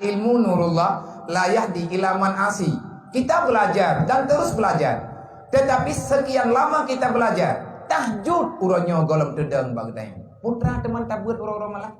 ilmu nurullah la yahdi ila man asi. Kita belajar dan terus belajar. Tetapi sekian lama kita belajar, tahajud uronyo golem dedeng bagdai. Putra teman tabut orang-orang malah.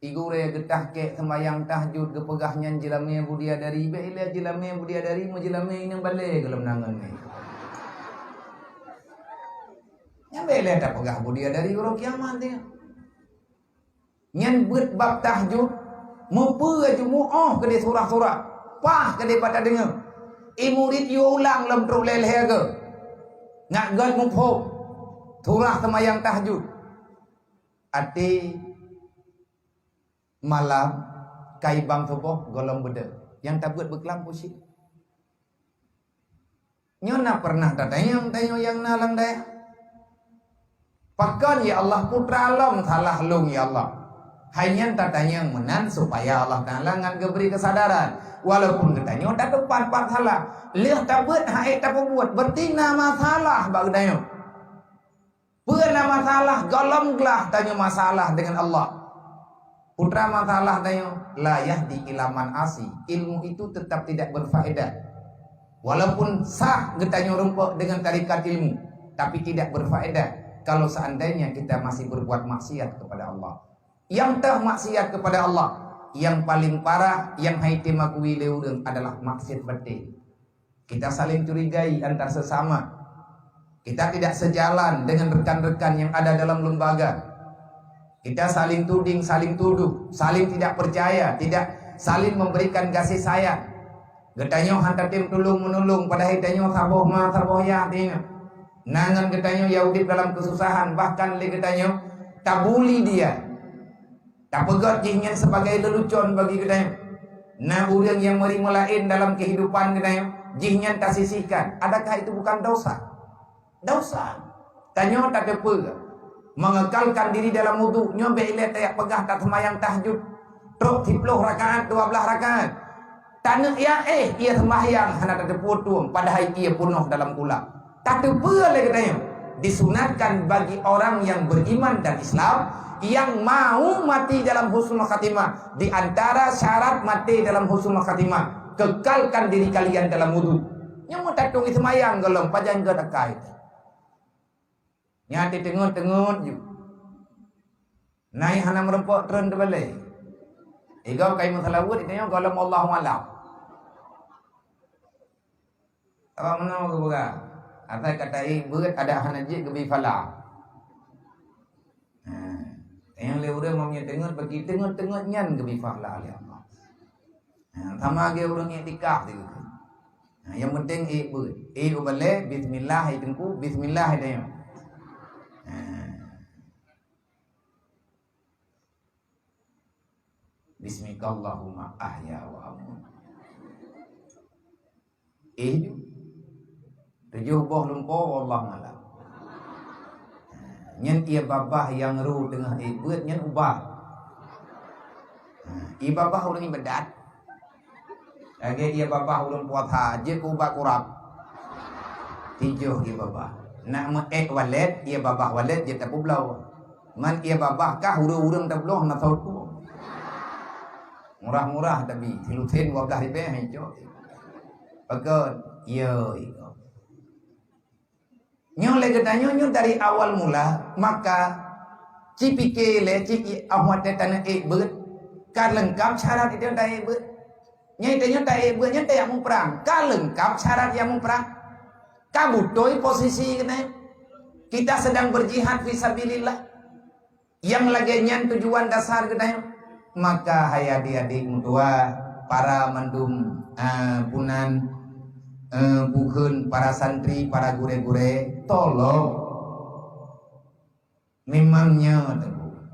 Igu re getah ke sembayang tahajud gepegahnya jelame budia dari beile jelame budia dari mu jelame ini balik golem nangan ni. Nya beile tak pegah budia dari urang kiamat dia. Nyan beut bab tahajud mempu aju muah ke dia surah-surah. Pah ke dia pada dengar. Murid yo ulang lem truk leleh ke. Ngak gat mupho. Surah sembayang tahajud. Ati malam kai bang subuh golong beda. Yang tabut berkelam pusing. Nyona pernah tatayang tayo yang nalang daya. Pakan ya Allah putra alam salah lung ya Allah. Hanya tatanya menan supaya Allah Ta'ala ngan geberi kesadaran. Walaupun katanya tak tepat salah. Lihat tak buat, haik tak buat. Berarti nama salah bagdanya. Pernah masalah, galamlah tanya masalah dengan Allah. Putra masalah tanya, la yahdi ilaman asi. Ilmu itu tetap tidak berfaedah. Walaupun sah getanya rumput dengan tarikat ilmu. Tapi tidak berfaedah. Kalau seandainya kita masih berbuat maksiat kepada Allah. Yang tak maksiat kepada Allah, yang paling parah, yang haiti makui leureng adalah maksiat betul. Kita saling curigai antar sesama. Kita tidak sejalan dengan rekan-rekan yang ada dalam lembaga. Kita saling tuding, saling tuduh, saling tidak percaya, tidak saling memberikan kasih sayang. Getanyo hantar tim tulung menolong, pada hitanyo saboh ma saboh ya tina. Nangan getanyo Yahudi dalam kesusahan, bahkan le getanyo tabuli dia. Tak pegat jihnya sebagai lelucon bagi kita. Nah orang yang merimelain dalam kehidupan kita, jihnya tak sisihkan. Adakah itu bukan dosa? Dosa. Tanya tak apa. Mengekalkan diri dalam wudu. Nyobe ilet tak pegah tak semayang tahajud. Truk 10 rakaat, 12 rakaat. Tanya ya ia sembahyang hanya tak terputung. Padahal ia penuh dalam kula. Tak apa lagi katanya. Disunatkan bagi orang yang beriman dan Islam yang mau mati dalam husnul khatimah. Di antara syarat mati dalam husnul khatimah, kekalkan diri kalian dalam wudu. Yang mau tatung semayang golong pajan ke dekai. Nyati tengut-tengut je. Naik hana merempok tren terbalik. Igau kai masalah wud itu golong Allahu alam. Apa mana ke buka? Atai kata beut ada hana je gebi fala. Yang lewat mamnya tengok bagi tengok nyan ke bifahlah oleh Allah. Sama ge urang etikaf tu. Yang penting beut. Ubale bismillah itengku bismillah dia. Bismikallahumma ahya wa amut. Tujuh boh lumpur Allah malam. Nyen ia babah yang ru tengah beut nyen ubah. I babah urang ibadat. Lagi ia babah urang puat haji ku ubah kurap. Tijuh i babah. Nak me wallet ia babah wallet je tak blau. Man ia babah kah urang tak blau na tahu ku. Murah-murah tapi tilutin 12 ribu hijau. Pakai yo iko. Nyo le getanyo nyo dari awal mula maka cipike le ciki ahwat tanah beut kan lengkap syarat itu dai beut nyai tanya dai beut nya tak mau perang kan lengkap syarat yang mau perang kabutoi posisi kita sedang berjihad fisabilillah yang lagi nyan tujuan dasar getanyo maka hai adik-adik mutua para mandum punan bukan para santri, para gure-gure, tolong memangnya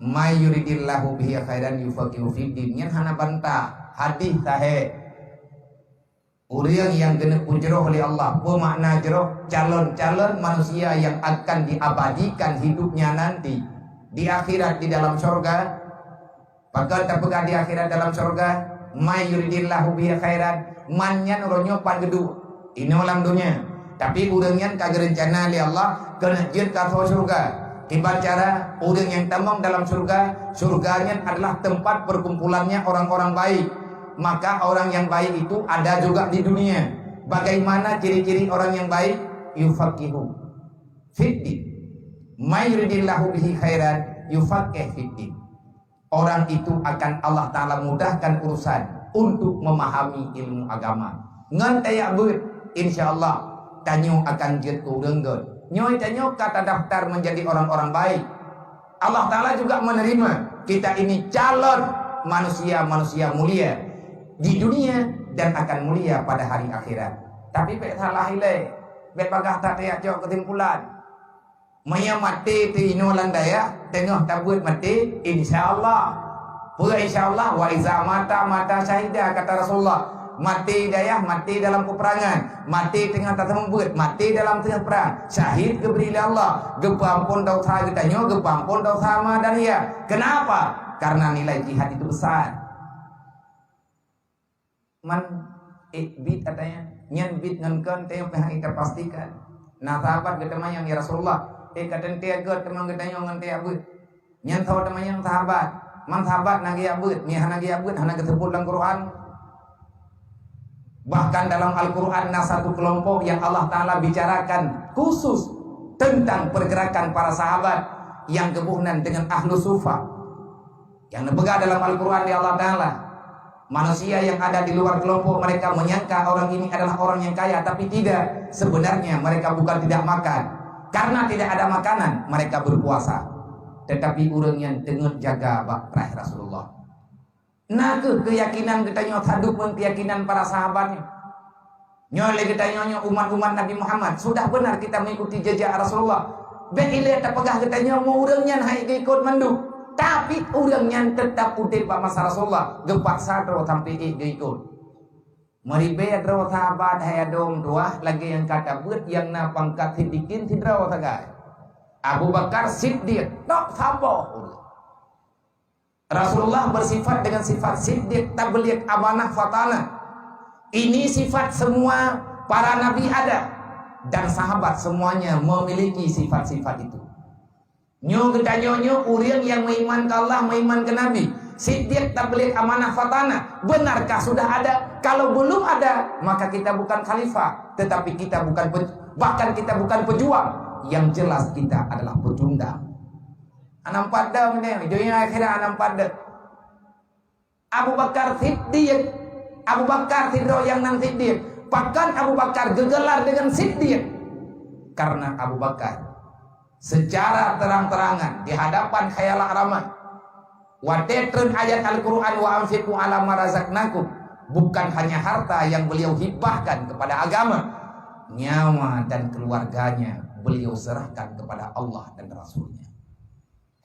mayuridillahu bihi khairan yufaqihu fiddin nyen hana bantah hadis sahih urang yang kena ujroh oleh Allah bermakna jroh calon-calon manusia yang akan diabadikan hidupnya nanti di akhirat di dalam surga. Bakal terpegang di akhirat dalam surga mayuridillahu bihi khairan manyan ronyo pan gedu ini ulang dunia. Tapi urangnya kagak rencana oleh Allah kena jin ke surga. Ibarat cara orang yang tamang dalam surga, surganya adalah tempat berkumpulannya orang-orang baik. Maka orang yang baik itu ada juga di dunia. Bagaimana ciri-ciri orang yang baik? Yufaqihu fiddin. May yuridillahu bihi khairan yufaqih fiddin. Orang itu akan Allah Ta'ala mudahkan urusan untuk memahami ilmu agama. Ngan tayak ber, insyaAllah tanyo akan jatuh kurenggot. Nyoy tanyo kata daftar menjadi orang-orang baik. Allah Ta'ala juga menerima kita ini calon manusia-manusia mulia di dunia dan akan mulia pada hari akhirat. Tapi pek salah hilai, pek bagah tak tayak jauh kesimpulan. Maya mati ti ino landaya, tengah tabut mati, insyaAllah. Pura insyaAllah, wa iza mata syahidah, kata Rasulullah. Mati dayah, mati dalam peperangan, mati tengah tak membut, mati dalam tengah perang, syahid keberi Allah. Gepampun dosa getanyo, gepampun dosa ma dan ya. Kenapa? Karena nilai jihad itu besar. Man bid katanya, nyan bid ngankan tengok pihak kita pastikan. Nah sahabat ketemu yang ya Rasulullah, kata dia god teman getanyo ngan dia abut. Nyan tahu teman yang sahabat, man sahabat nagi abut, ni hanagi abut, hanagi sebut dalam Quran. Bahkan dalam Al-Quran ada satu kelompok yang Allah Ta'ala bicarakan khusus tentang pergerakan para sahabat yang kebunan dengan ahlu sufa. Yang dipegang dalam Al-Quran di Allah Ta'ala, manusia yang ada di luar kelompok mereka menyangka orang ini adalah orang yang kaya, tapi tidak. Sebenarnya mereka bukan tidak makan. Karena tidak ada makanan mereka berpuasa. Tetapi orang yang dengan jaga bakrah Rasulullah. Nah keyakinan kita nyot haduk pun keyakinan para sahabatnya. Nyole kita nyonya umat-umat Nabi Muhammad. Sudah benar kita mengikuti jejak Rasulullah. Beile tak pegah kita nyonya urangnya hai ikut mandu. Tapi urangnya tetap udip pak masa Rasulullah. Gepak sadro sampai ikut. Mari bedro sahabat hai adom dua lagi yang kata buat yang na pangkat sidikin sidro sagai. Abu Bakar Siddiq tak sabar. Rasulullah bersifat dengan sifat siddiq, tabligh, amanah, fatana. Ini sifat semua para nabi ada. Dan sahabat semuanya memiliki sifat-sifat itu. Nyo kita nyo orang yang meiman ke Allah, meiman ke Nabi. Siddiq, tabligh, amanah, fatana. Benarkah sudah ada? Kalau belum ada, maka kita bukan khalifah. Tetapi kita bukan, bahkan kita bukan pejuang. Yang jelas kita adalah pecundang. Anam pada mana? Dunia akhirat anam pada. Abu Bakar Siddiq, Abu Bakar Siddiq yang nang Siddiq. Bahkan Abu Bakar gegelar dengan Siddiq karena Abu Bakar secara terang-terangan di hadapan khayalah ramai. Watetren ayat Al-Quran wa anfiqu ala ma razaqnakum. Bukan hanya harta yang beliau hibahkan kepada agama, nyawa dan keluarganya beliau serahkan kepada Allah dan Rasulnya.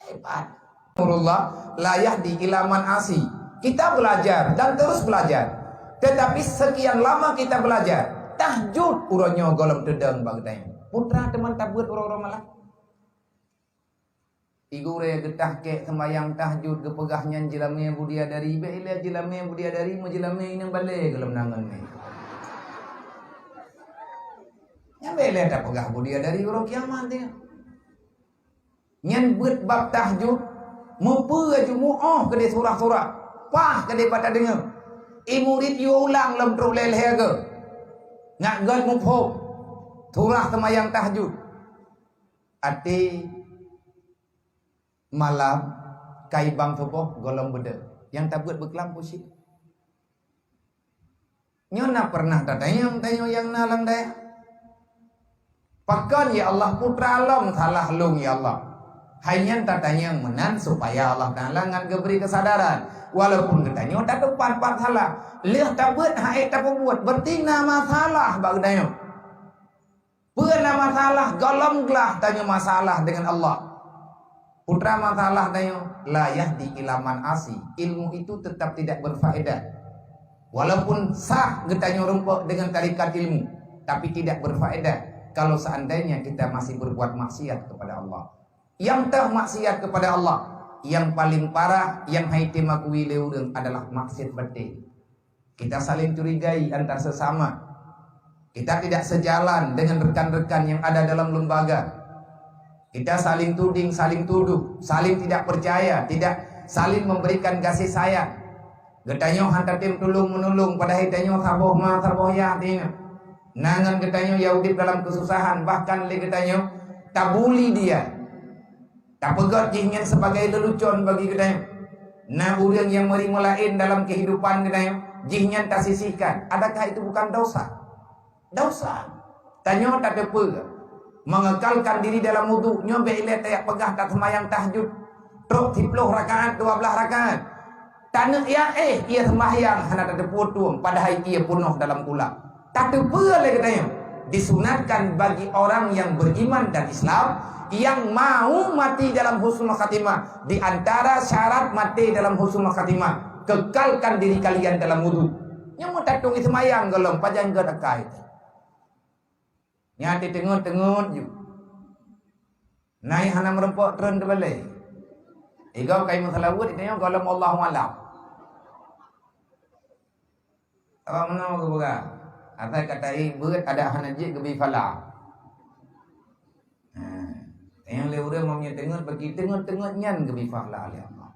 Hebat. Nurullah la yahdi ila man asi. Kita belajar dan terus belajar. Tetapi sekian lama kita belajar, tahajud uronyo golem dedeng bagdai. Putra teman tabut urang-urang malah. Igure getah ke sembayang tahajud kepegahnya jilame budia dari beile jilame budia dari mo jilame inang bale golem nangan ni. Nya beile ta pegah budia dari urang kiamat dia. Nyan buat bab tahajud mempu jumuah ke di surah-surah pah ke di pada dengar murid yu ulang lem tru lel hege ngak gal mupho surah semayang tahajud ati malam kai bang topoh golong bede yang tak buat beklam pusing nyona pernah datanya yang nalang daya pakan ya Allah putra alam salah lung ya Allah. Hanya tatanya yang menan supaya Allah Ta'ala ngan geberi kesadaran. Walaupun katanya tak tepat salah. Lihat tak buat haid tak buat. Berarti nama salah bagdanya. Pernah masalah golonglah tanya masalah dengan Allah. Putra masalah tanya la yahdi ilaman asi. Ilmu itu tetap tidak berfaedah. Walaupun sah getanya rumput dengan tarikat ilmu, tapi tidak berfaedah kalau seandainya kita masih berbuat maksiat kepada Allah. Yang tak maksiat kepada Allah, yang paling parah, yang haiti makui leureng adalah maksiat batin. Kita saling curigai antar sesama. Kita tidak sejalan dengan rekan-rekan yang ada dalam lembaga. Kita saling tuding, saling tuduh, saling tidak percaya, tidak saling memberikan kasih sayang. Getanyo hantar tim tulung menolong, padahal getanyo saboh ma saboh ya tina. Nangan getanyo Yahudi dalam kesusahan, bahkan le getanyo tabuli dia. Tak pegat jihnya sebagai lelucon bagi getanyo. Nah urang yang merima lain dalam kehidupan getanyo, jihnya tak sisihkan. Adakah itu bukan dosa? Dosa. Tanyo tak apa. Mengekalkan diri dalam wudu, nyobe ile tayak pegah tak semayang tahajud. Truk 10 rakaat, 12 rakaat. Tanah ia ia sembahyang hana tak putung padahal ia penuh dalam kula. Tak apa le katanya. Disunatkan bagi orang yang beriman dan Islam yang mau mati dalam husnul khatimah. Di antara syarat mati dalam husnul khatimah, kekalkan diri kalian dalam wudu. Nyomo tatung semayang gelem pajang gedakai. Nyati tengut-tengut ju. Nai hana merempok tren terbalik. Igau kai musalawut itu yang golem Allahu alam. Apa mana ke buka? Atai kata beut ada hana je ke bifala. Yang le urang mamnya tengut bagi tengut-tengut nyan ke bifala ali Allah.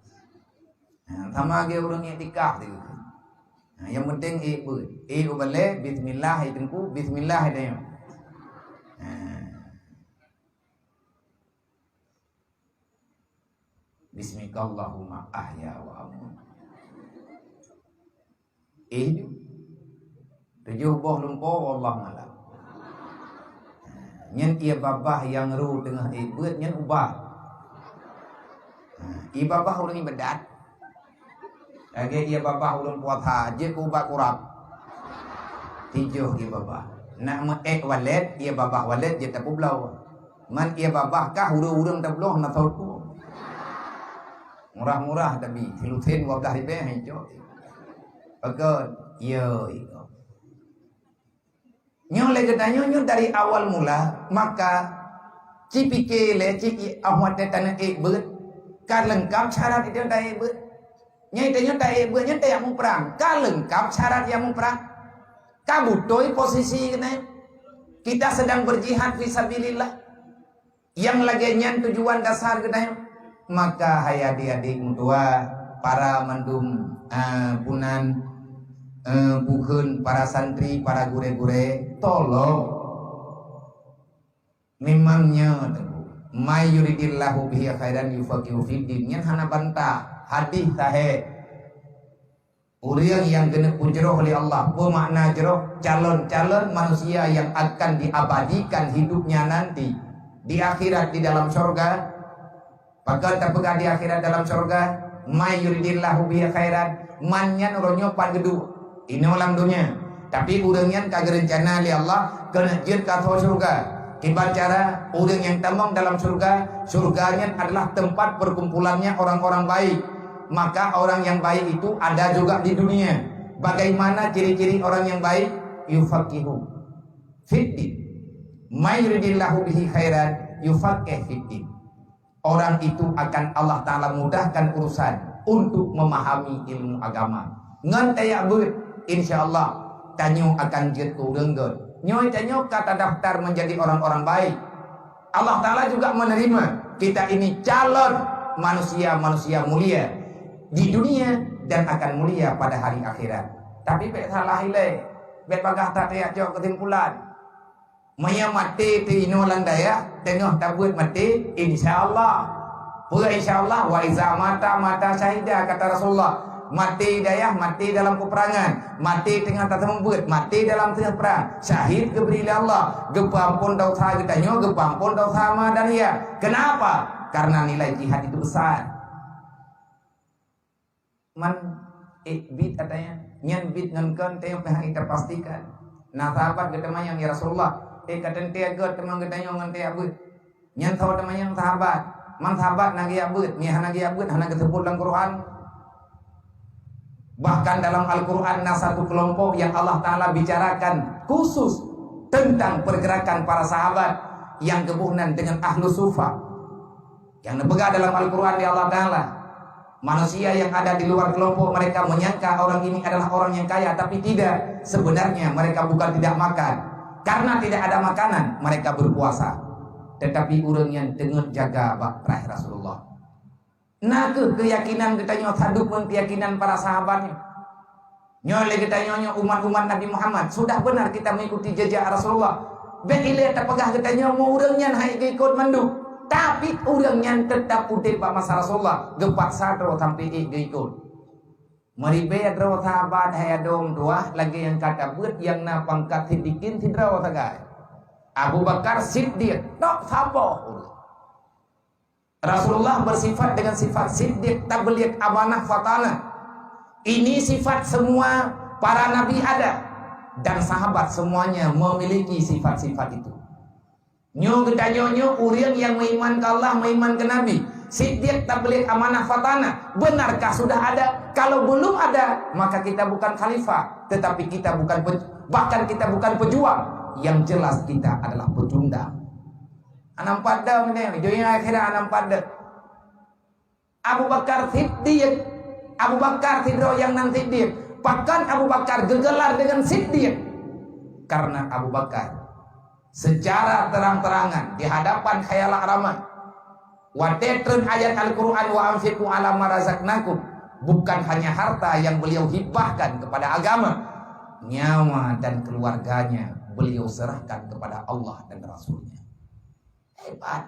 Sama ge urang etikah tu. Yang penting beut. Ubale bismillah itengku bismillah itu. Bismillahumma ahya wa amut. Tujuh boh lumpur Allah malam. Nyen ia babah yang ru tengah beut nyen ubah. I babah urang ni bedat. Lagi ia babah urang puasa je ku ubah kurap. Tijuh i babah. Nak meek walet ia babah walet je tak publau. Man ia babah kah urang tak beloh na tau. Murah-murah tapi filutin 12 ribu hijau. Pakat ya itu. Nyo le getanyo nyo dari awal mula maka cipike le ciki ahwat tanah beut kan lengkap syarat itu tak beut. Nyai tanyo tak beut nya tak mau perang. Kan lengkap syarat yang mau perang. Ka butoi posisi kena. Kita sedang berjihad fisabilillah. Yang lagi nyan tujuan dasar kena. Maka hai adik-adik mutua, para mandum punan bukeun, para santri, para gure-gure, tolong memangnya may yuridillahu bihi khairan yufaqihu fid din. Nyen hana bantah hadis sahih. Urang yang genep pujroh oleh Allah, bermakna jeroh calon-calon manusia yang akan diabadikan hidupnya nanti di akhirat di dalam surga. Maka terpegang di akhirat dalam surga, may yuridillahu bihi khairan, manyan uronyo pan gedu. Ini ulang dunia. Tapi urangnya kagak rencana oleh Allah kena jin ka surga. Kibar cara urang yang tamang dalam surga, surganya adalah tempat perkumpulannya orang-orang baik. Maka orang yang baik itu ada juga di dunia. Bagaimana ciri-ciri orang yang baik? Yufaqihu fiddin. May yuridillahu bihi khairan yufaqih fiddin. Orang itu akan Allah Ta'ala mudahkan urusan untuk memahami ilmu agama. Ngan tayak beut, insyaAllah tanyo akan jet kurenggot. Nyoy tanyo kata daftar menjadi orang-orang baik. Allah Ta'ala juga menerima kita ini calon manusia-manusia mulia di dunia dan akan mulia pada hari akhirat. Tapi bek salah ile, bek bagah tak tayak jauh kesimpulan. Maya mati ti inolan daya tengah tabut mati insyaallah. Pura insyaallah wa iza mata syahida kata Rasulullah. Mati daya mati dalam peperangan, mati tengah tatembut, mati dalam tengah perang. Syahid keberi Allah. Gepampun dosa getanyo, gepampun dosa ma dan ya. Kenapa? Karena nilai jihad itu besar. Man bid katanya, nyan bid ngan tengok pihak kita pastikan. Nah sahabat ketemu yang ya Rasulullah. Kata dia agak teman katanya ngan dia abut. Nyan tahu teman yang sahabat. Man sahabat nagi abut, ni hana gi abut, hana disebut dalam Quran. Bahkan dalam Al-Quran ada satu kelompok yang Allah Ta'ala bicarakan khusus tentang pergerakan para sahabat yang kebunan dengan ahlu sufa. Yang dipegang dalam Al-Quran di Allah Ta'ala. Manusia yang ada di luar kelompok mereka menyangka orang ini adalah orang yang kaya, tapi tidak. Sebenarnya mereka bukan tidak makan. Karena tidak ada makanan, mereka berpuasa. tetapi orang yang tengah jaga bakrah Rasulullah. Nah ke keyakinan kita nyo saduk mun keyakinan para sahabatnya. Nyole kita nyo umat-umat Nabi Muhammad sudah benar kita mengikuti jejak Rasulullah. Beile terpegah kita nyo mau urangnya hai ikut mandu. Tapi urangnya tetap udip pak masa Rasulullah gepak sadro sampai ikut. Maribe adro sahabat hai adom dua lagi yang kata buat yang na pangkat sidikin sidro sagai. Abu Bakar Siddiq tak sabar. Rasulullah bersifat dengan sifat siddiq, tabligh, amanah, fatanah. Ini sifat semua para nabi ada dan sahabat semuanya memiliki sifat-sifat itu. Nyo kita nyo urang yang meiman ke Allah, meiman ke Nabi, siddiq, tabligh, amanah, fatanah. Benarkah sudah ada? Kalau belum ada, maka kita bukan khalifah, tetapi kita bukan bahkan kita bukan pejuang. Yang jelas kita adalah pecundang. Anam pada mana? Dunia akhirat anam pada. Abu Bakar Siddiq, Abu Bakar Sidro yang nanti Siddiq. Bahkan Abu Bakar gegelar dengan Siddiq karena Abu Bakar secara terang-terangan di hadapan khayalah ramai watetun ayat Al-Quran wa anfiqu ala ma razaqnakum, bukan hanya harta yang beliau hibahkan kepada agama, nyawa dan keluarganya beliau serahkan kepada Allah dan Rasulnya. Hebat.